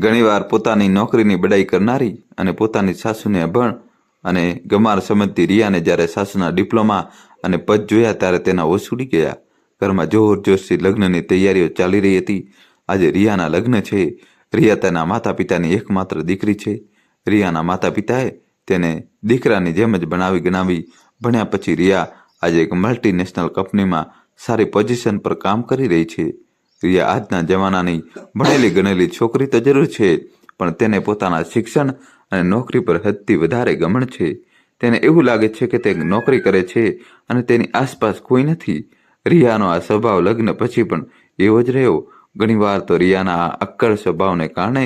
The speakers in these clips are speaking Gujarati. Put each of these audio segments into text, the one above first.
ઘણીવાર પોતાની નોકરીની બડાઈ કરનારી અને પોતાની સાસુને અભણ અને ગમાર સમજતી રિયાને જ્યારે સાસુના ડિપ્લોમા અને પદ જોયા ત્યારે તેના હોશ ઉડી ગયા. ઘરમાં જોરજોરથી લગ્નની તૈયારીઓ ચાલી રહી હતી. આજે રિયાના લગ્ન છે. રિયા તેના માતા પિતાની એકમાત્ર દીકરી છે. રિયાના માતા પિતાએ તેને દીકરાની જેમ જ ગણાવી ભણ્યા પછી રિયા આજે એક મલ્ટીનેશનલ કંપનીમાં સારી પોઝિશન પર કામ કરી રહી છે. રિયા આજના જમાનાની ભણેલી ગણેલી છોકરી તો જરૂર છે, પણ તેને પોતાના શિક્ષણ અને નોકરી પર હદથી વધારે ગમણ છે. તેને એવું લાગે છે કે તે નોકરી કરે છે અને તેની આસપાસ કોઈ નથી. રિયાનો આ સ્વભાવ લગ્ન પછી પણ એવો જ રહ્યો. ઘણીવાર તો રિયાના આ અક્કડ સ્વભાવને કારણે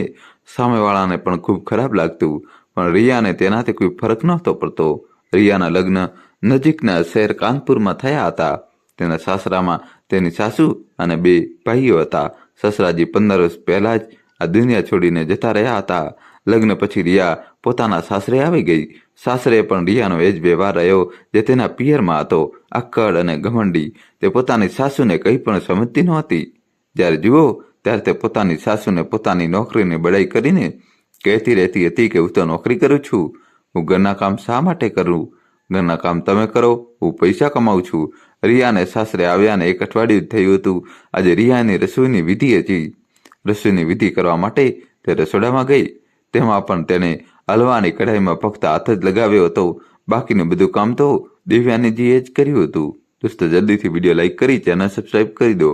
સામેવાળાને પણ ખૂબ ખરાબ લાગતું, પણ રિયાને તેનાથી કોઈ ફરક નહોતો પડતો. રિયાના લગ્ન નજીકના શહેર કાનપુરમાં થયા હતા. તેના સાસરામાં તેની સાસુ અને 2 ભાઈઓ હતા. સસરાજી 15 વર્ષ પહેલાં જ આ દુનિયા છોડીને જતા રહ્યા હતા. લગ્ન પછી રિયા પોતાના સાસરે આવી ગઈ. સાસરે પણ રિયાનો એ જ વ્યવહાર રહ્યો જે તેના પિયરમાં હતો, અક્કડ અને ઘમંડી. તે પોતાની સાસુને કંઈ પણ સમજતી નહોતી. જ્યારે જુઓ ત્યારે તે પોતાની સાસુને પોતાની નોકરીની બડાઈ કરીને કહેતી રહેતી હતી કે હું તો નોકરી કરું છું, હું ઘરના કામ શા માટે કરું? ઘરના કામ તમે કરો, હું પૈસા કમાઉં છું. રિયાને સાસરે આવ્યાને 1 અઠવાડિયું થયું હતું. આજે રિયાની રસોઈની વિધિ હતી. રસોઈની વિધિ કરવા માટે તે રસોડામાં ગઈ. તેમાં પણ તેને હલવાની કઢાઈમાં ફક્ત હાથ જ લગાવ્યો હતો. બાકીનું બધું કામ તો દેવયાનીજીએ જ કર્યું હતું. દોસ્તો, જલ્દીથી વિડીયો લાઈક કરી ચેનલ સબસ્ક્રાઈબ કરી દો.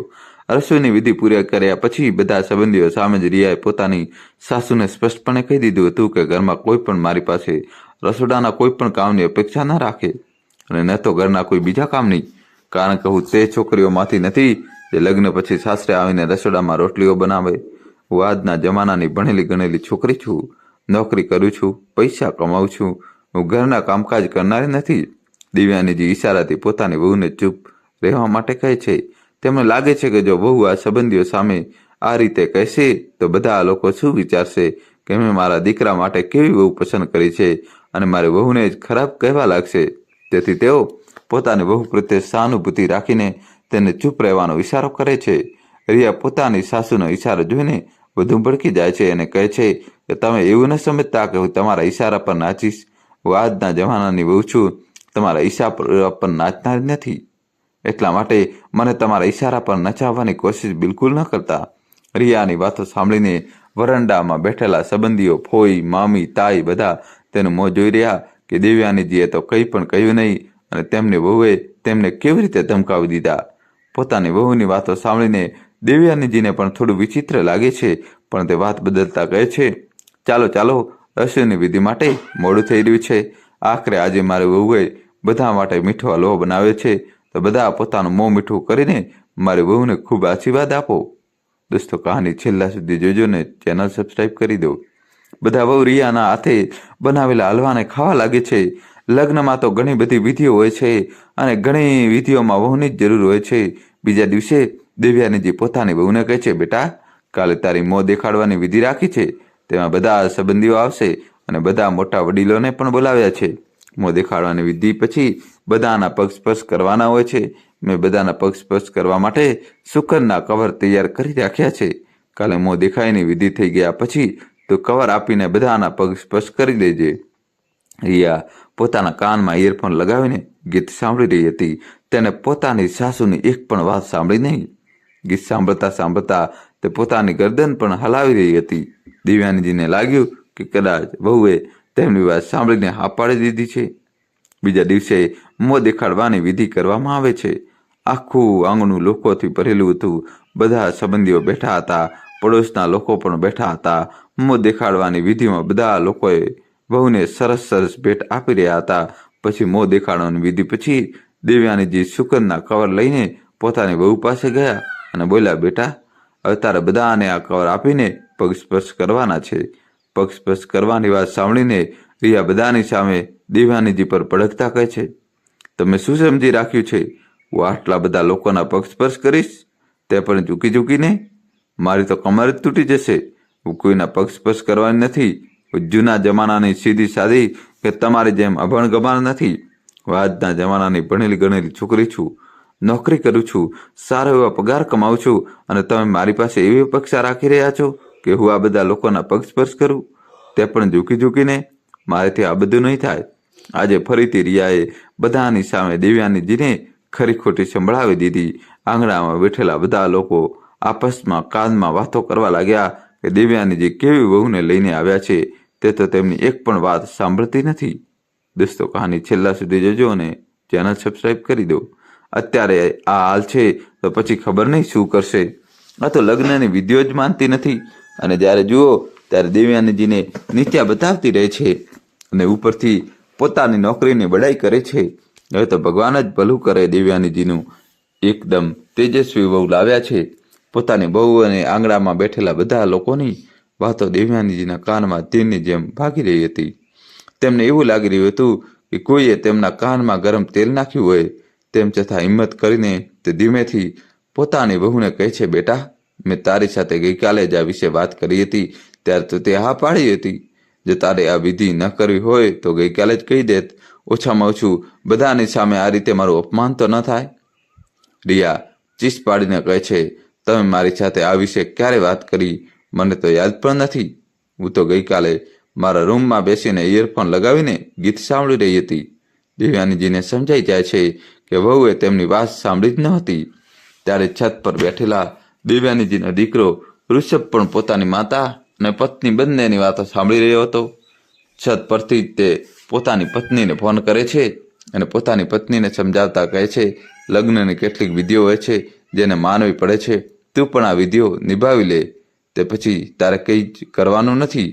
રસોઈની વિધિ પૂરી કર્યા પછી બધા સંબંધીઓ સામે જ રિયાએ પોતાની સાસુને સ્પષ્ટપણે કહી દીધું હતું કે ઘરમાં કોઈ પણ મારી પાસે રસોડાના કોઈ પણ કામની અપેક્ષા ન રાખે અને ન તો ઘરના કોઈ બીજા કામની, કારણ કે હું તે છોકરીઓમાંથી નથી જે લગ્ન પછી સાસરે આવીને રસોડામાં રોટલીઓ બનાવે. હું આજના જમાનાની ભણેલી ગણેલી છોકરી છું. નોકરી કરું છું, પૈસા કમાઉં છું. હું ઘરના કામકાજ કરનારી નથી. દેવયાનીજી ઈશારાથી પોતાની વહુને ચૂપ રહેવા માટે કહે છે. તેમને લાગે છે કે જો વહુ આ સંબંધીઓ સામે આ રીતે કહેશે તો બધા લોકો શું વિચારશે કે મેં મારા દીકરા માટે કેવી વહુ પસંદ કરી છે અને મારી વહુને જ ખરાબ કહેવા લાગશે. તેથી તેઓ પોતાની વહુ પ્રત્યે સહાનુભૂતિ રાખીને તેને ચૂપ રહેવાનો ઈશારો કરે છે. રિયા પોતાની સાસુનો ઈશારો જોઈને વધુ ભડકી જાય છે અને કહે છે કે તમે એવું ન સમજતા કે હું તમારા ઈશારા પર નાચીશ. હું આજના જમાનાની વહુ છું, તમારા ઈશારા પર નાચનાર નથી. એટલા માટે મને તમારા ઈશારા પર નચાવવાની કોશિશ બિલકુલ ન કરતા. રિયાની વાતો સાંભળીને વરંડામાં બેઠેલા સંબંધીઓ, ફોઈ, મામી, તાઈ બધા તેનું મોં જોઈ રહ્યા કે દેવયાનીજીએ તો કંઈ પણ કહ્યું નહીં અને તેમની વહુએ તેમને કેવી રીતે ધમકાવી દીધા. પોતાની વહુની વાતો સાંભળીને દેવયાનીજીને પણ થોડું વિચિત્ર લાગે છે, પણ તે વાત બદલતા કહે છે, ચાલો રસોઈની વિધિ માટે મોડું થઈ રહ્યું છે. આખરે આજે મારી વહુએ બધા માટે મીઠો હલવો બનાવ્યો છે, તો બધા પોતાનું મોં મીઠું કરીને મારી વહુને ખૂબ આશીર્વાદ આપો. દોસ્તો, કહાની છેલ્લા સુધી જોજો ને ચેનલ સબસ્ક્રાઈબ કરી દો. બધા વહુ રિયાના હાથે બનાવેલા હલવાને ખાવા લાગે છે. લગ્નમાં તો ઘણી બધી વિધિઓ હોય છે અને ઘણી વિધિઓમાં વહુની જ જરૂર હોય છે. બીજા દિવસે દેવયાનીજી પોતાની વહુને કહે છે, બેટા, કાલે તારી મોં દેખાડવાની વિધિ રાખી છે. તેમાં બધા સંબંધીઓ આવશે અને બધા મોટા વડીલોને પણ બોલાવ્યા છે. મોં દેખાડવાની વિધિ પછી બધાના પગ સ્પર્શ કરવાના હોય છે. મેં બધાના પગ સ્પર્શ કરવા માટે શુકરના કવર તૈયાર કરી રાખ્યા છે. કાલે મોં દેખાયની વિધિ થઈ ગયા પછી તો કવર આપીને બધાના પગ સ્પર્શ કરી દેજે. રિયા પોતાના કાનમાં ઇયરફોન લગાવીને ગીત સાંભળી રહી હતી. તેને પોતાની સાસુની એક પણ વાત સાંભળી નહીં. ગીત સાંભળતા તે પોતાની ગરદન પણ હલાવી રહી હતી. દેવયાનીજીને લાગ્યું કે કદાચ વહુએ તેમની વાત સાંભળીને હા પાડી દીધી છે. બીજા દિવસે મોં દેખાડવાની વિધિ કરવામાં આવે છે. આખું આંગણું લોકોથી ભરેલું હતું. બધા સંબંધીઓ બેઠા હતા, પડોશના લોકો પણ બેઠા હતા. મોં દેખાડવાની વિધિમાં બધા લોકોએ વહુને સરસ ભેટ આપી રહ્યા હતા. પછી મોં દેખાડવાની વિધિ પછી દેવયાનીજી શુકરના કવર લઈને પોતાની વહુ પાસે ગયા અને બોલ્યા, બેટા, હવે તારે બધાને આ કવર આપીને પગ સ્પર્શ કરવાના છે. પગ સ્પર્શ કરવાની વાત સાંભળીને રિયા બધાની સામે દેવયાનીજી પર ભડકતા કહે છે, તમે શું સમજી રાખ્યું છે? હું આટલા બધા લોકોના પગ સ્પર્શ કરીશ? તે પણ ઝૂકીને? મારી તો કમર જ તૂટી જશે. હું કોઈના પગ સ્પર્શ કરવાની નથી. હું જૂના જમાનાની સીધી સાદી કે તમારી જેમ અભણ ગમાર નથી. હું આજના જમાનાની ભણેલી ગણેલી છોકરી છું. નોકરી કરું છું, સારો એવો પગાર કમાઉં છું અને તમે મારી પાસે એવી અપેક્ષા રાખી રહ્યા છો કે હું આ બધા લોકોના પગ સ્પર્શ કરું, તે પણ ઝૂકીને? મારેથી આ બધું નહીં થાય. આજે ફરીથી રિયાએ બધાની સામે દેવયાનીજીને ખરી ખોટી સંભળાવી દીધી. આંગણામાં બેઠેલા બધા લોકો આપસમાં કાનમાં વાતો કરવા લાગ્યા કે દેવયાનીજી કેવી વહુને લઈને આવ્યા છે, તે તો તેમની એક પણ વાત સાંભળતી નથી. દોસ્તો, કહાની છેલ્લા સુધી જોજો અને ચેનલ સબસ્ક્રાઈબ કરી દો. અત્યારે આ હાલ છે તો પછી ખબર નહીં શું કરશે. આ તો લગ્નની વિધિઓ જ માનતી નથી અને જ્યારે જુઓ ત્યારે દેવયાનીજીને નીચા બતાવતી રહે છે અને ઉપરથી પોતાની નોકરીની બડાઈ કરે છે. હવે તો ભગવાન જ ભલું કરે. દેવયાનીજીનું એકદમ તેજસ્વી વહુ લાવ્યા છે. પોતાની બહુ અને આંગણામાં બેઠેલા બધા લોકોની વાતો દેવયાનીજીના કાનમાં તીરની જેમ ભાગી રહી હતી. તેમને એવું લાગી રહ્યું હતું કે કોઈએ તેમના કાનમાં ગરમ તેલ નાખ્યું હોય. તેમ છતાં હિંમત કરીને તે ધીમેથી પોતાની વહુને કહે છે, બેટા, મેં તારી સાથે ગઈકાલે જ આ વિશે વાત કરી હતી ત્યારે તો તે હા પાડી હતી. જો તારે આ વિધિ ન કરવી હોય તો ગઈકાલે જ કહી દેત. ઓછામાં ઓછું બધાની સામે આ રીતે મારું અપમાન તો ન થાય. રિયા ચીસ પાડીને કહે છે, તમે મારી સાથે આ વિશે ક્યારે વાત કરી? મને તો યાદ પણ નથી. હું તો ગઈકાલે મારા રૂમમાં બેસીને ઇયરફોન લગાવીને ગીત સાંભળી રહી હતી. દેવયાનીજીને સમજાઈ જાય છે કે વહુએ તેમની વાત સાંભળી જ નહોતી. ત્યારે છત પર બેઠેલા દેવયાનીજીનો દીકરો ઋષભ પણ પોતાની માતા અને પત્ની બંનેની વાતો સાંભળી રહ્યો હતો. છત પરથી તે પોતાની પત્નીને ફોન કરે છે અને પોતાની પત્નીને સમજાવતા કહે છે, લગ્નની કેટલીક વિધિઓ હોય છે જેને માનવી પડે છે. તું પણ આ વિધિઓ નિભાવી લે, તે પછી તારે કંઈ જ કરવાનું નથી.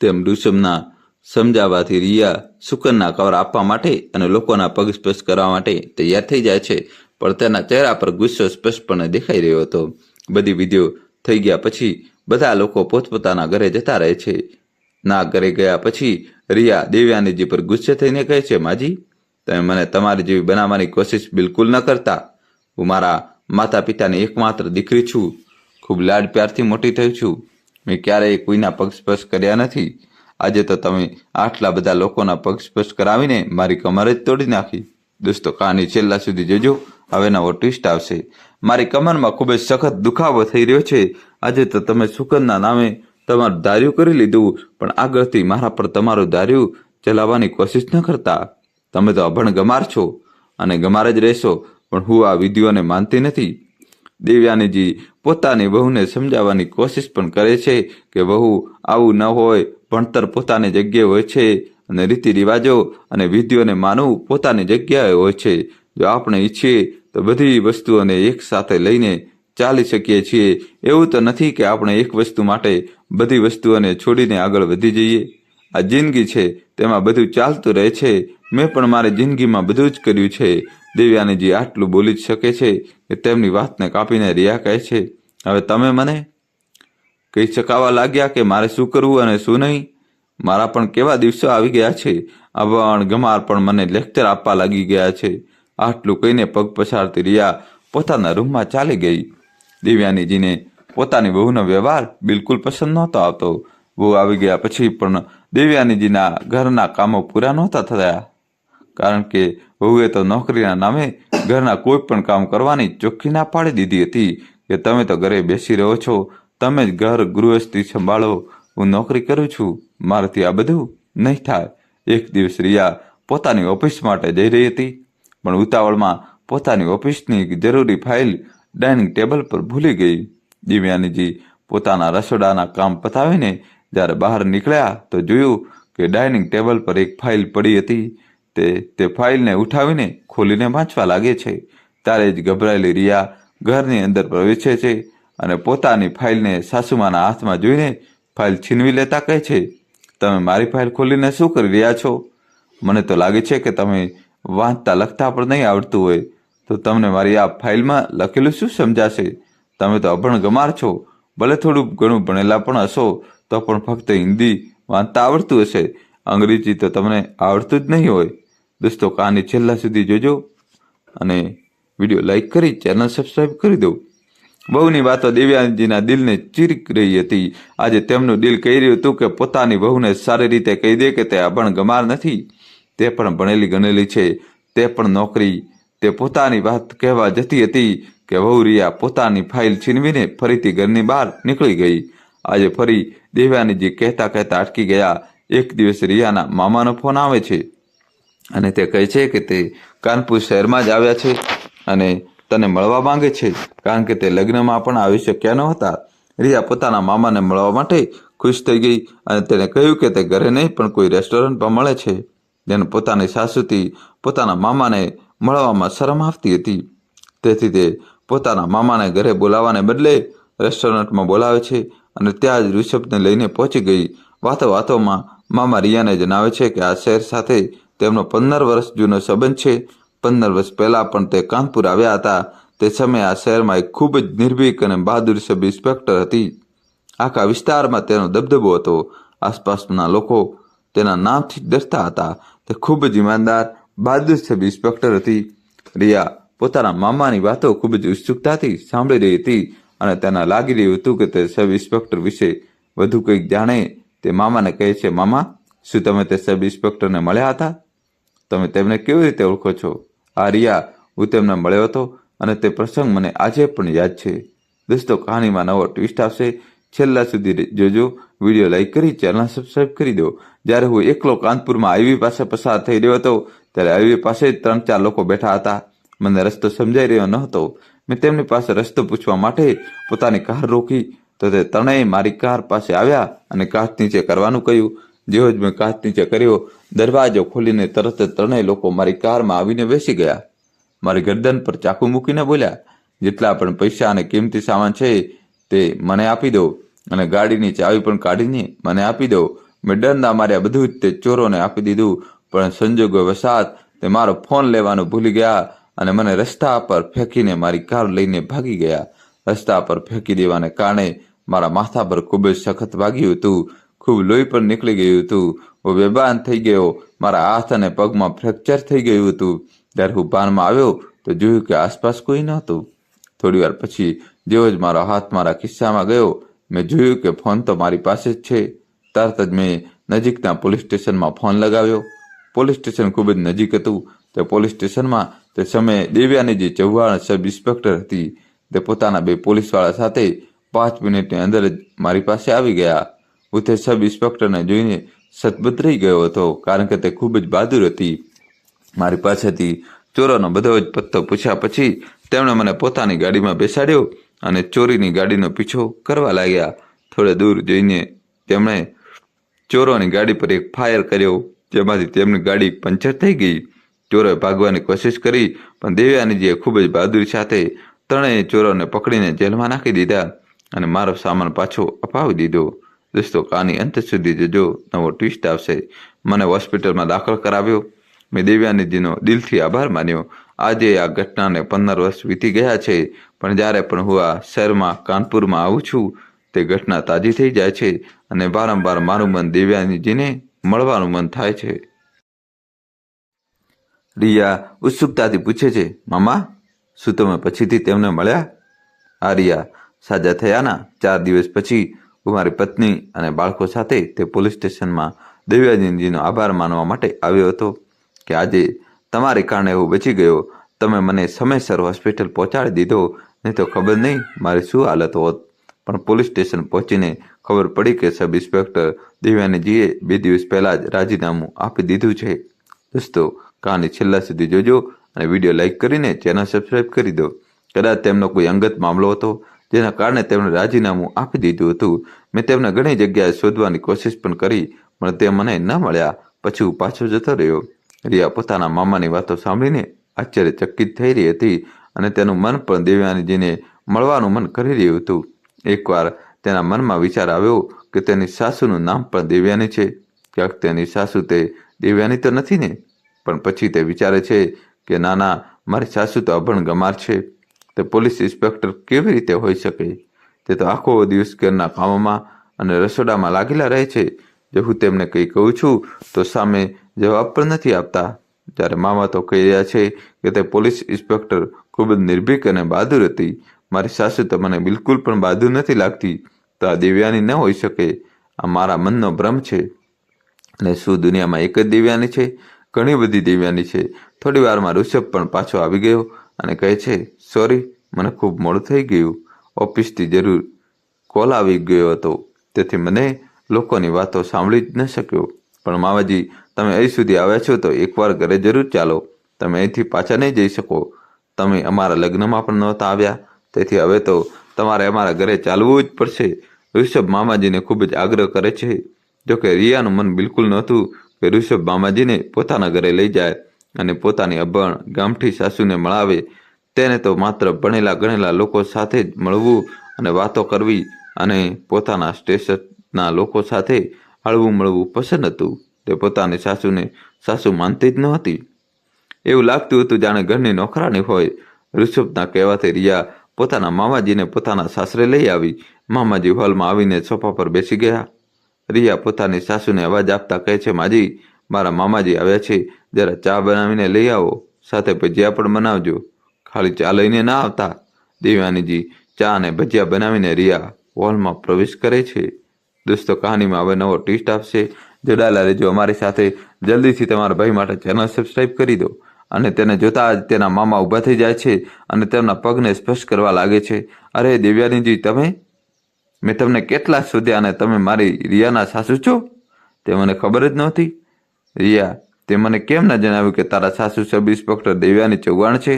તેમ ઋષભના સમજાવવાથી રિયા શુકનના કવર આપવા માટે અને લોકોના પગ સ્પર્શ કરવા માટે તૈયાર થઈ જાય છે, પણ તેના ચહેરા પર ગુસ્સો સ્પષ્ટપણે દેખાઈ રહ્યો હતો. બધી વિધિઓ થઈ ગયા પછી બધા લોકો પોતપોતાના ઘરે જતા રહે છે. ના ઘરે ગયા પછી રિયા દેવયાનીજી પર ગુસ્સે થઈને કહે છે, માજી, તમે મને તમારી જેવી બનાવવાની કોશિશ બિલકુલ ન કરતા. હું મારા માતા પિતાની એકમાત્ર દીકરી છું. ખૂબ લાડ પ્યારથી મોટી થઈ છું. મેં ક્યારેય કોઈના પગ સ્પર્શ કર્યા નથી. આજે તો તમે આટલા બધા લોકોના પગ સ્પર્શ કરાવીને મારી કમર જ તોડી નાખી. દોસ્તો, કહાની છેલ્લા સુધી જોજો. હવે નવો ટ્વિસ્ટ આવશે. મારી કમરમાં ખૂબ જ સખત દુખાવો થઈ રહ્યો છે. આજે તો તમે શુકનના નામે તમારું ધાર્યું કરી લીધું, પણ આગળથી મારા પર તમારું ધાર્યું ચલાવવાની કોશિશ ન કરતા. તમે તો અભણ ગમાર છો અને ગમાર જ રહેશો, પણ હું આ વિધિઓને માનતી નથી. દેવયાનીજી પોતાની વહુને સમજાવવાની કોશિશ પણ કરે છે કે વહુ, આવું ન હોય. ભણતર પોતાની જગ્યાએ હોય છે અને રીતિ રિવાજો અને વિધિઓને માનવું પોતાની જગ્યાએ હોય છે. જો આપણે ઈચ્છીએ તો બધી વસ્તુઓને એક સાથે લઈને ચાલી શકીએ છીએ. એવું તો નથી કે આપણે એક વસ્તુ માટે બધી વસ્તુઓને છોડીને આગળ વધી જઈએ. આ જિંદગી છે, તેમાં બધું ચાલતું રહે છે. મેં પણ મારી જિંદગીમાં બધું જ કર્યું છે. દેવયાનીજી આટલું બોલી જ શકે છે કે તેમની વાતને કાપીને રિયા કહે છે, હવે તમે મને કહી શકાવા લાગ્યા કે મારે શું કરવું અને શું નહીં? મારા પણ કેવા દિવસો આવી ગયા છે. અભણ ગમાર પણ મને લેક્ચર આપવા લાગી ગયા છે. આટલું કહીને પગ પછાડતી રિયા પોતાના રૂમમાં ચાલી ગઈ. દેવયાનીજીને પોતાની વહુનો વ્યવહાર બિલકુલ પસંદ નહોતો આવતો. વહુ આવી ગયા પછી પણ દેવયાનીજીના ઘરના કામો પૂરા નહોતા થયા, કારણ કે વહુએ તો નોકરીના નામે ઘરના કોઈ પણ કામ કરવાની ચોખ્ખી ના પાડી દીધી હતી કે તમે તો ઘરે બેસી રહો છો, તમે જ ઘર ગૃહસ્થી સંભાળો, હું નોકરી કરું છું, મારાથી આ બધું નહીં થાય. એક દિવસ રિયા પોતાની ઓફિસ માટે જઈ રહી હતી, પણ ઉતાવળમાં પોતાની ઓફિસની જરૂરી ફાઇલ ડાઇનિંગ ટેબલ પર ભૂલી ગઈ. દેવયાનીજી પોતાના રસોડાના કામ પતાવીને જ્યારે બહાર નીકળ્યા તો જોયું કે ડાઇનિંગ ટેબલ પર એક ફાઇલ પડી હતી. તે ફાઇલને ઉઠાવીને ખોલીને વાંચવા લાગે છે. ત્યારે જ ગભરાયેલી રિયા ઘરની અંદર પ્રવેશે છે અને પોતાની ફાઇલને સાસુમાના હાથમાં જોઈને ફાઇલ છીનવી લેતા કહે છે, તમે મારી ફાઇલ ખોલીને શું કરી રહ્યા છો? મને તો લાગે છે કે તમે વાંચતા લખતા પણ નહીં આવડતું હોય, તો તમને મારી આ ફાઇલમાં લખેલું શું સમજાશે? તમે તો અભણ ગમાર છો. ભલે થોડું ઘણું ભણેલા પણ હશો તો પણ ફક્ત હિન્દી વાંચતા આવડતું હશે, અંગ્રેજી તો તમને આવડતું જ નહીં હોય. દોસ્તો, કહાની છેલ્લા સુધી જોજો અને વિડીયો લાઈક કરી ચેનલ સબસ્ક્રાઈબ કરી દો. વહુની વાતો દેવયાનીજીના દિલને ચીરી રહી હતી. આજે તેમનું દિલ કહી રહ્યું હતું કે પોતાની વહુને સારી રીતે કહી દે કે તે અભણ ગમાર નથી, તે પણ ભણેલી ગણેલી છે, તે પણ નોકરી. તે પોતાની વાત કહેવા જતી હતી કે વહુ રિયા પોતાની ફાઇલ છીનવીને ફરીથી ઘરની બહાર નીકળી ગઈ. આજે ફરી દેવયાનીજી કહેતા કહેતા અટકી ગયા. એક દિવસ રિયાના મામાનો ફોન આવે છે અને તે કહે છે કે તે કાનપુર શહેરમાં જ આવ્યા છે અને તને મળવા માંગે છે, કારણ કે તે લગ્નમાં પણ આવી શક્યા નહોતા. રિયા પોતાના મામાને મળવા માટે ખુશ થઈ ગઈ અને તેણે કહ્યું કે તે ઘરે નહીં પણ કોઈ રેસ્ટોરન્ટમાં મળે છે. તેને પોતાની સાસુથી પોતાના મામાને મળવામાં શરમ આવતી હતી, તેથી તે પોતાના મામાને ઘરે બોલાવવાને બદલે રેસ્ટોરન્ટમાં બોલાવે છે અને ત્યાં જ ઋષભને લઈને પહોંચી ગઈ. વાતોમાં મામા રિયાને જણાવે છે કે આ શહેર સાથે તેમનો 15 વર્ષ જૂનો સંબંધ છે. 15 વર્ષ પહેલાં પણ તે કાનપુર આવ્યા હતા. તે સમયે આ શહેરમાં એક ખૂબ જ નિર્ભીક અને બહાદુર સબ ઇન્સ્પેક્ટર હતી. આખા વિસ્તારમાં તેનો દબદબો હતો. આસપાસના લોકો તેના નામથી ડરતા હતા. તે ખૂબ જ ઈમાનદાર, બહાદુર સબ ઇન્સ્પેક્ટર હતી. રિયા પોતાના મામાની વાતો ખૂબ જ ઉત્સુકતાથી સાંભળી રહી હતી અને તેને લાગી રહ્યું હતું કે તે સબ ઇન્સ્પેક્ટર વિશે વધુ કંઈક જાણે. તે મામાને કહે છે, મામા, શું તમે તે સબ ઇન્સ્પેક્ટરને મળ્યા હતા? તમે તેમને કેવી રીતે ઓળખો છો? આ રિયા, હું તેમને મળ્યો હતો અને તે પ્રસંગ મને આજે પણ યાદ છે. દોસ્તો, કહાનીમાં નવો ટ્વિસ્ટ આવશે. છેલ્લા સુધી જોજો. વિડીયો લાઈક કરી ચેનલ સબસ્ક્રાઈબ કરી દો. જ્યારે હું એકલો કાનપુરમાં હાઈવે પાસે પસાર થઈ રહ્યો હતો ત્યારે હાઈવે પાસે 3-4 લોકો બેઠા હતા. મને રસ્તો સમજાઈ રહ્યો ન હતો. મેં તેમની પાસે રસ્તો પૂછવા માટે પોતાની કાર રોકી તો તે ત્રણેય મારી કાર પાસે આવ્યા અને કાચ નીચે કરવાનું કહ્યું. જેવો જ મેં કાચ નીચે કર્યો, દરવાજો ખોલીને તરત જ ત્રણેય લોકો મારી કારમાં આવીને બેસી ગયા. મારી ગરદન પર ચાકુ મૂકીને બોલ્યા, જેટલા પણ પૈસા અને કિંમતી સામાન છે તે મને આપી દો અને ગાડીની ચાવી પણ કાઢીને મને આપી દો. મેં ડરના માર્યા બધું જ તે ચોરોને આપી દીધું, પણ સંજોગો વસાત તે મારો ફોન લેવાનું ભૂલી ગયા અને મને રસ્તા પર ફેંકીને મારી કાર લઈને ભાગી ગયા. રસ્તા પર ફેંકી દેવાને કારણે મારા માથા પર ખૂબ જ સખત વાગ્યું હતું. ખૂબ લોહી પણ નીકળી ગયું હતું. હું બેભાન થઈ ગયો. મારા હાથ અને પગમાં ફ્રેક્ચર થઈ ગયું હતું. ત્યારે હું ભાનમાં આવ્યો તો જોયું કે આસપાસ કોઈ નહોતું. થોડી વાર પછી જેવો જ મારો હાથ મારા ખિસ્સામાં ગયો, મેં જોયું કે ફોન તો મારી પાસે જ છે. તરત જ મેં નજીકના પોલીસ સ્ટેશનમાં ફોન લગાવ્યો. પોલીસ સ્ટેશન ખૂબ જ નજીક હતું. તે પોલીસ સ્ટેશનમાં તે સમયે દેવયાનીજી ચૌહાણ સબ ઇન્સ્પેક્ટર હતી. તે પોતાના 2 પોલીસવાળા સાથે 5 મિનિટની અંદર જ મારી પાસે આવી ગયા. હું તે સબ ઇન્સ્પેક્ટરને જોઈને સતબત રહી ગયો હતો, કારણ કે તે ખૂબ જ બહાદુર હતી. મારી પાસેથી ચોરોનો બધો જ પત્તો પૂછ્યા પછી તેમણે મને પોતાની ગાડીમાં બેસાડ્યો અને ચોરીની ગાડીનો પીછો કરવા લાગ્યા. થોડે દૂર જઈને તેમણે ચોરોની ગાડી પર એક ફાયર કર્યો, જેમાંથી તેમની ગાડી પંચર થઈ ગઈ. ચોરોએ ભાગવાની કોશિશ કરી, પણ દેવયાનીજીએ ખૂબ જ બહાદુરી સાથે ત્રણેય ચોરોને પકડીને જેલમાં નાખી દીધા અને મારો સામાન પાછો અપાવી દીધો. દોસ્તો, કહાની અંત સુધી જોજો, નવો ટ્વિસ્ટ આવશે. મને હોસ્પિટલમાં દાખલ કરાવ્યો. મેં દેવયાનીજીનો દિલથી આભાર માન્યો. આજે આ ઘટનાને 15 વર્ષ વીતી ગયા છે, પણ જ્યારે પણ હું આ શહેરમાં કાનપુરમાં આવું છું તે ઘટના તાજી થઈ જાય છે અને વારંવાર મારું મન દેવયાનીજીને મળવાનું મન થાય છે. રિયા ઉત્સુકતાથી પૂછે છે, મામા, શું તમે પછીથી તેમને મળ્યા? આ રિયા, સાજા થયાના 4 દિવસ પછી હું મારી પત્ની અને બાળકો સાથે તે પોલીસ સ્ટેશનમાં દેવયાનીજીનો આભાર માનવા માટે આવ્યો હતો કે આજે તમારે કારણે હું બચી ગયો. તમે મને સમયસર હોસ્પિટલ પહોંચાડી દીધો, નહીં તો ખબર નહીં મારી શું હાલત હોત. પણ પોલીસ સ્ટેશન પહોંચીને ખબર પડી કે સબ ઇન્સ્પેક્ટર દેવયાનીજીએ 2 દિવસ પહેલાં જ રાજીનામું આપી દીધું છે. દોસ્તો, કહાની છેલ્લા સુધી જોજો અને વિડીયો લાઈક કરીને ચેનલ સબસ્ક્રાઈબ કરી દો. કદાચ તેમનો કોઈ અંગત મામલો હતો જેના કારણે તેમણે રાજીનામું આપી દીધું હતું. મેં તેમને ઘણી જગ્યાએ શોધવાની કોશિશ પણ કરી, પણ તે મને ન મળ્યા. પછી હું પાછો જતો રહ્યો. રિયા પોતાના મામાની વાતો સાંભળીને આશ્ચર્યચકિત થઈ રહી હતી અને તેનું મન પણ દેવયાનીજીને મળવાનું મન કરી રહ્યું હતું. એકવાર તેના મનમાં વિચાર આવ્યો કે તેની સાસુનું નામ પણ દેવયાની છે. ક્યાંક તેની સાસુ તે દેવયાની તો નથી ને? પણ પછી તે વિચારે છે કે ના, મારી સાસુ તો અભણ ગમાર છે. તે પોલીસ ઇન્સ્પેક્ટર કેવી રીતે હોઈ શકે? તે તો આખો દિવસ ઘરના કામોમાં અને રસોડામાં લાગેલા રહે છે. જો હું તેમને કંઈ કહું છું તો સામે જવાબ પણ નથી આપતા. જ્યારે મામા તો કહી રહ્યા છે કે તે પોલીસ ઇન્સ્પેક્ટર ખૂબ જ નિર્ભીક અને બહાદુર હતી. મારી સાસુ તો મને બિલકુલ પણ બહાદુર નથી લાગતી. તો આ દેવયાની ન હોઈ શકે. આ મારા મનનો ભ્રમ છે. અને શું દુનિયામાં એક જ દેવયાની છે? ઘણી બધી દેવયાની છે. થોડી વારમાં ઋષભ પણ પાછો આવી ગયો અને કહે છે, સોરી, મને ખૂબ મોડું થઈ ગયું. ઓફિસથી જરૂર કોલ આવી ગયો હતો, તેથી મને લોકોની વાતો સાંભળી જ ન શક્યો. પણ મામાજી, તમે અહીં સુધી આવ્યા છો તો એકવાર ઘરે જરૂર ચાલો. તમે અહીંથી પાછા નહીં જઈ શકો. તમે અમારા લગ્નમાં પણ નહોતા આવ્યા, તેથી હવે તો તમારે અમારા ઘરે ચાલવું જ પડશે. ઋષભ મામાજીને ખૂબ જ આગ્રહ કરે છે. જોકે રિયાનું મન બિલકુલ નહોતું કે ઋષભ મામાજીને પોતાના ઘરે લઈ જાય અને પોતાની અભણ ગામઠી સાસુને મળાવે. તેને તો માત્ર ભણેલા ગણેલા લોકો સાથે જ મળવું અને વાતો કરવી અને પોતાના સ્ટેશનના લોકો સાથે હળવું મળવું પસંદ હતું. તે પોતાની સાસુને સાસુ માનતી જ નહોતી. એવું લાગતું હતું જાણે ઘરની નોકરાણી હોય. ઋષભના કહેવાથી રિયા પોતાના મામાજીને પોતાના સાસરે લઈ આવી. મામાજી હોલમાં આવીને સોફા પર બેસી ગયા. રિયા પોતાની સાસુને અવાજ આપતા કહે છે, માજી, મારા મામાજી આવ્યા છે, જરા ચા બનાવીને લઈ આવો, સાથે ભજીયા પણ બનાવજો. ખાલી ચા લઈને ના આવતા. દેવ્યાનીજી ચા અને ભજીયા બનાવીને રિયા હોલમાં પ્રવેશ કરે છે. દોસ્તો, કહાનીમાં હવે નવો ટ્વિસ્ટ આપશે. જોડાયેલા રહેજો અમારી સાથે. જલ્દીથી તમારા ભાઈ માટે ચેનલ સબસ્ક્રાઈબ કરી દો. અને તેને જોતા જ તેના મામા ઊભા થઈ જાય છે અને તેમના પગને સ્પર્શ કરવા લાગે છે. અરે દેવ્યાનીજી, તમે? મેં તમને કેટલા શોધ્યા અને તમે મારી રિયાના સાસુ છો? તે મને ખબર જ નહોતી. રિયા, તે મને કેમ ન જણાવ્યું કે તારા સાસુ સબ ઇન્સ્પેક્ટર દેવ્યાની ચૌહાણ છે?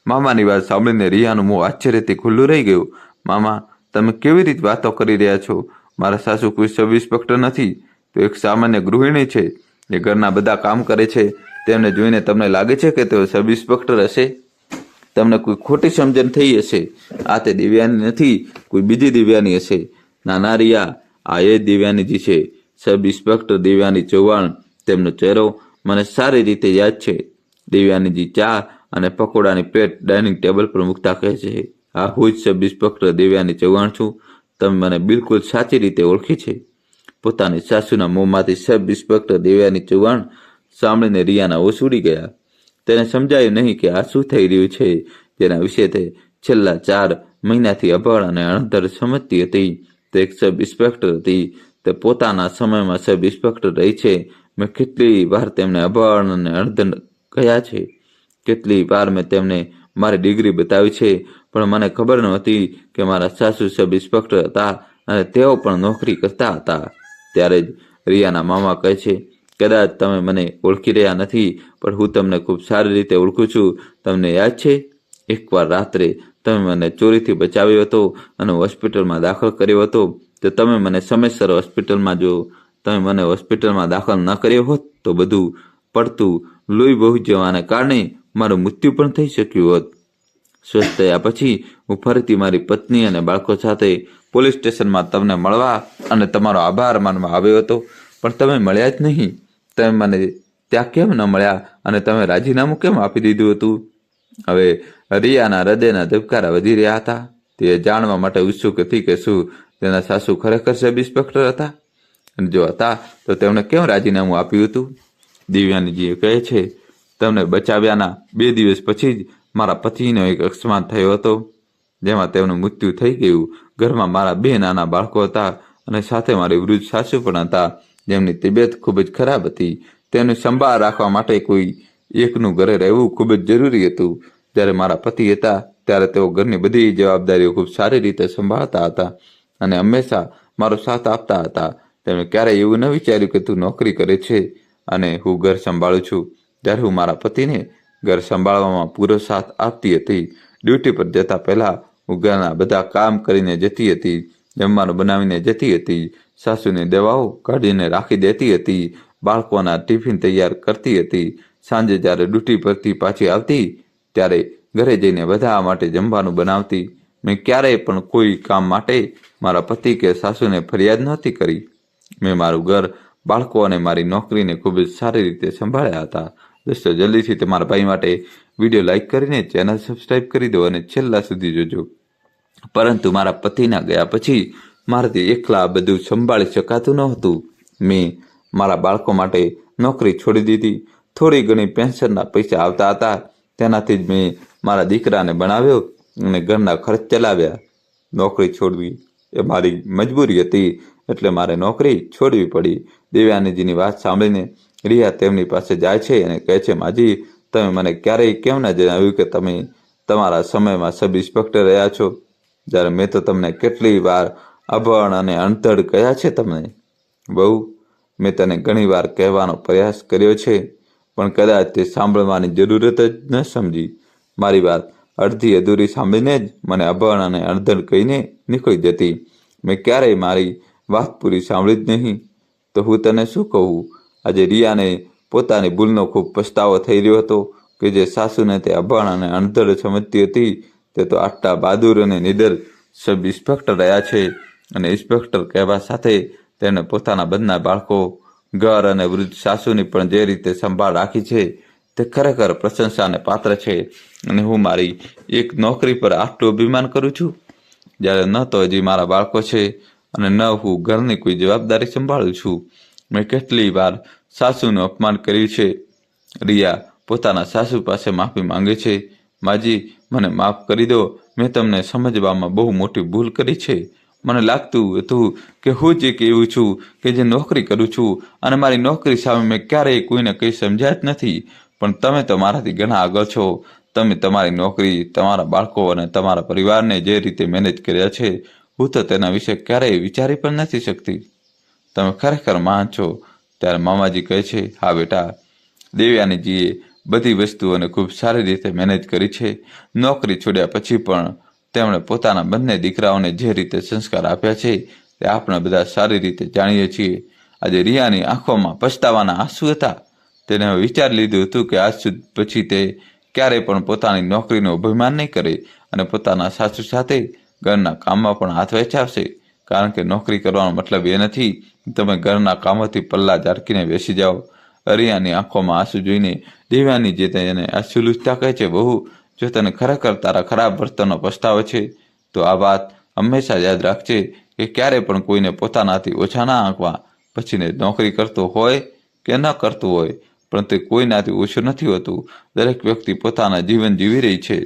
મામાની વાત સાંભળીને રિયાનું મોં આશ્ચર્યથી ખુલ્લું રહી ગયું. મામા, તમે કેવી રીતે વાતો કરી રહ્યા છો? મારા સાસુ કોઈ સબ ઇન્સ્પેક્ટર નથી. તો એક સામાન્ય ગૃહિણી છે. એ ઘરના બધા કામ કરે છે. તેમને જોઈને તમને લાગે છે કે તેઓ સબ ઇન્સ્પેક્ટર હશે? તમને કોઈ ખોટી સમજણ થઈ હશે. આ તે દેવ્યાની નથી, કોઈ બીજી દેવ્યાની હશે. નાના રિયા, આ એ દેવ્યાનીજી છે, સબ ઇન્સ્પેક્ટર દેવ્યાની ચૌહાણ. તેમનો ચહેરો મને સારી રીતે યાદ છે. દેવ્યાનીજી ચા અને પકોડાની પ્લેટ ડાઇનિંગ ટેબલ પર મૂકતા કહે છે, હા, હું જ સબ ઇન્સ્પેક્ટર દેવ્યાની ચૌહાણ છું. તમે મને બિલકુલ સાચી રીતે ઓળખી છે. પોતાની સાસુના મોંમાંથી સબ ઇન્સ્પેક્ટર દેવ્યાની ચૌહાણ સાંભળીને રિયાના હોશ ઉડી ગયા. તેને સમજાયું નહીં કે આ શું થઈ રહ્યું છે, જેના વિશે તે છેલ્લા 4 મહિનાથી અભણ અને અણધર સમજતી હતી. તે એક સબ ઇન્સ્પેક્ટર હતી. તે પોતાના સમયમાં સબ ઇન્સ્પેક્ટર રહી છે. મેં કેટલી વાર તેમને અભણ અને અણધર કહ્યા છે. કેટલી વાર મેં તેમને મારી ડિગ્રી બતાવી છે, પણ મને ખબર નહોતી કે મારા સાસુ સબ ઇન્સ્પેક્ટર હતા અને તેઓ પણ નોકરી કરતા હતા. ત્યારે જ રિયાના મામા કહે છે, કદાચ તમે મને ઓળખી રહ્યા નથી, પણ હું તમને ખૂબ સારી રીતે ઓળખું છું. તમને યાદ છે, એકવાર રાત્રે તમે મને ચોરીથી બચાવ્યો હતો અને હોસ્પિટલમાં દાખલ કર્યો હતો. તો તમે મને સમયસર હોસ્પિટલમાં જો તમે મને હોસ્પિટલમાં દાખલ ન કર્યો હોત તો બધું પડતું લોહી વહી જવાને કારણે મારું મૃત્યુ પણ થઈ શક્યું હોત. સ્વસ્થ થયા પછી હું ફરીથી મારી પત્ની અને બાળકો સાથે પોલીસ સ્ટેશનમાં તમને મળવા અને તમારો આભાર માનવા આવ્યો હતો, પણ તમે મળ્યા જ નહીં. તમે મને ત્યાં કેમ ન મળ્યા અને તમે રાજીનામું કેમ આપી દીધું હતું? હવે રિયાના હૃદયના ધબકારા વધી રહ્યા હતા. તે જાણવા માટે ઉત્સુક હતી કે શું તેના સાસુ ખરેખર સબ ઇન્સ્પેક્ટર હતા, અને જો હતા તો તેમણે કેમ રાજીનામું આપ્યું હતું? દેવ્યાનીજી કહે છે, તમને બચાવ્યાના 2 દિવસ પછી જ મારા પતિનો એક અકસ્માત થયો હતો, જેમાં તેમનું મૃત્યુ થઈ ગયું. ઘરમાં મારા 2 નાના બાળકો હતા અને સાથે મારી વૃદ્ધ સાસુ પણ હતા, જેમની તબિયત ખૂબ જ ખરાબ હતી. તેની સંભાળ રાખવા માટે કોઈ એકનું ઘરે રહેવું ખૂબ જ જરૂરી હતું. જ્યારે મારા પતિ હતા ત્યારે તેઓ ઘરની બધી જવાબદારીઓ ખૂબ સારી રીતે સંભાળતા હતા અને હંમેશા મારો સાથ આપતા હતા. તેમણે ક્યારેય એવું ન વિચાર્યું કે તું નોકરી કરે છે અને હું ઘર સંભાળું છું. જ્યારે હું મારા પતિને ઘર સંભાળવામાં પૂરો સાથ આપતી હતી. ડ્યુટી પર જતા પહેલાં હું ઘરના બધા કામ કરીને જતી હતી, જમવાનું બનાવીને જતી હતી, સાસુની દવાઓ કાઢીને રાખી દેતી હતી, બાળકોના ટિફિન તૈયાર કરતી હતી. સાંજે જ્યારે ડ્યુટી પરથી પાછી આવતી ત્યારે ઘરે જઈને બધા માટે જમવાનું બનાવતી. મેં ક્યારેય પણ કોઈ કામ માટે મારા પતિ કે સાસુને ફરિયાદ નહોતી કરી. મેં મારું ઘર, બાળકો અને મારી નોકરીને ખૂબ જ સારી રીતે સંભાળ્યા હતા. દોસ્તો, જલ્દીથી તમારા ભાઈ માટે વિડીયો લાઈક કરીને ચેનલ સબસ્ક્રાઈબ કરી દો અને છેલ્લા સુધી જોજો. પરંતુ મારા પતિના ગયા પછી મારાથી એકલા બધું સંભાળી શકાતું નહોતું. મેં મારા બાળકો માટે નોકરી છોડી દીધી. થોડી ઘણી પેન્શનના પૈસા આવતા હતા, તેનાથી જ મેં મારા દીકરાને ભણાવ્યો અને ઘરના ખર્ચ ચલાવ્યા. નોકરી છોડવી એ મારી મજબૂરી હતી, એટલે મારે નોકરી છોડવી પડી. દેવ્યાનીજીની વાત સાંભળીને રિયા તેમની પાસે જાય છે અને કહે છે, માજી, તમે મને ક્યારેય કેમ ન જણાવ્યું કે તમે તમારા સમયમાં સબ ઇન્સ્પેક્ટર રહ્યા છો, જ્યારે મેં તો તમને કેટલી વાર અભણ અને અણધડ કહ્યા છે તમને. બહુ મેં તને ઘણી વાર કહેવાનો પ્રયાસ કર્યો છે, પણ કદાચ તે સાંભળવાની જરૂરત જ ન સમજી. મારી વાત અડધી અધૂરી સાંભળીને જ મને અભણ અને અણધડ કહીને નીકળી જતી. મેં ક્યારેય મારી વાત પૂરી સાંભળી જ નહીં. તો હું તને શું કહું? આજે રિયાને પોતાની ભૂલનો ખૂબ પસ્તાવો થઈ રહ્યો હતો કે જે સાસુને તે અભણ અને અણધડ સમજતી હતી તે તો આટલા બહાદુર અને નિડર સબ ઇન્સ્પેક્ટર રહ્યા છે, અને ઇન્સ્પેક્ટર કહેવા સાથે તેમણે પોતાના બંને બાળકો, ઘર અને વૃદ્ધ સાસુની પણ જે રીતે સંભાળ રાખી છે તે ખરેખર પ્રશંસાને પાત્ર છે. અને હું મારી એક નોકરી પર આટલું અભિમાન કરું છું, જ્યારે ન તો હજી મારા બાળકો છે અને ન હું ઘરની કોઈ જવાબદારી સંભાળું છું. મેં કેટલી વાર સાસુનું અપમાન કર્યું છે. રિયા પોતાના સાસુ પાસે માફી માંગે છે. માજી, મને માફ કરી દો. મેં તમને સમજવામાં બહુ મોટી ભૂલ કરી છે. મને લાગતું હતું કે હું જ એક એવું છું કે જે નોકરી કરું છું, અને મારી નોકરી સામે મેં ક્યારેય કોઈને કંઈ સમજ્યા જ નથી. પણ તમે તો મારાથી ઘણા આગળ છો. તમે તમારી નોકરી, તમારા બાળકો અને તમારા પરિવારને જે રીતે મેનેજ કર્યા છે, હું તો તેના વિશે ક્યારેય વિચારી પણ નથી શકતી. તમે ખરેખર મહાન છો. ત્યારે મામાજી કહે છે, હા બેટા, દેવયાનીજીએ બધી વસ્તુઓને ખૂબ સારી રીતે મેનેજ કરી છે. નોકરી છોડ્યા પછી પણ તેમણે પોતાના બંને દીકરાઓને જે રીતે સંસ્કાર આપ્યા છે તે આપણે બધા સારી રીતે જાણીએ છીએ. આજે રિયાની આંખોમાં પછતાવાના આંસુ હતા. તેને હવે વિચારી લીધું હતું કે આજ પછી તે ક્યારેય પણ પોતાની નોકરીનું અભિમાન નહીં કરે અને પોતાના સાસુ સાથે ઘરના કામમાં પણ હાથ વેચાવશે. કારણ કે નોકરી કરવાનો મતલબ એ નથી તમે ઘરના કામોથી પલ્લા ઝારકીને બેસી જાઓ. રિયાની આંખોમાં આંસુ જોઈને દેવયાની જે તેને આંસુ લૂછતા કહે છે, બહુ, જો તને ખરેખર તારા ખરાબ વર્તનનો પસ્તાવો છે તો આ વાત હંમેશા યાદ રાખજે કે ક્યારે પણ કોઈને પોતાનાથી ઓછા ના આંકવા. પછીને નોકરી કરતો હોય કે ન કરતું હોય, પરંતુ કોઈનાથી ઓછું નથી હોતું. દરેક વ્યક્તિ પોતાના જીવન જીવી રહી છે.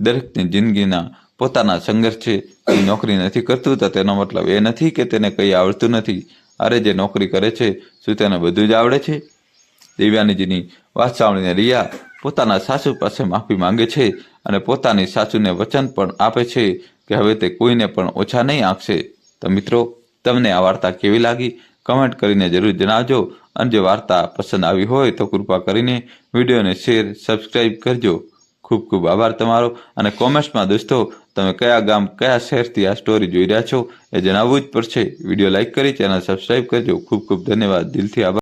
દરેકની જિંદગીના પોતાના સંઘર્ષ છે. કોઈ નોકરી નથી કરતું તો તેનો મતલબ એ નથી કે તેને કંઈ આવડતું નથી. અરે, જે નોકરી કરે છે શું તેને બધું જ આવડે છે? દેવયાનીજીની વાત સાંભળીને રિયા પોતાના સાસુ પાસે માફી માંગે છે અને પોતાની સાસુને વચન પણ આપે છે કે હવે તે કોઈને પણ ઓછા નહીં આંકશે. તો મિત્રો, તમને આ વાર્તા કેવી લાગી? કમેન્ટ કરીને જરૂર જણાવજો. અને જો વાર્તા પસંદ આવી હોય તો કૃપા કરીને વિડીયોને શેર, સબસ્ક્રાઈબ કરજો. ખૂબ ખૂબ આભાર તમારો. અને કોમેન્ટ્સમાં દોસ્તો, તમે કયા ગામ, કયા શહેરથી આ સ્ટોરી જોઈ રહ્યા છો એ જણાવવું જ પડશે. વિડીયો લાઇક કરી ચેનલ સબસ્ક્રાઈબ કરજો. ખૂબ ખૂબ ધન્યવાદ. દિલથી આભાર.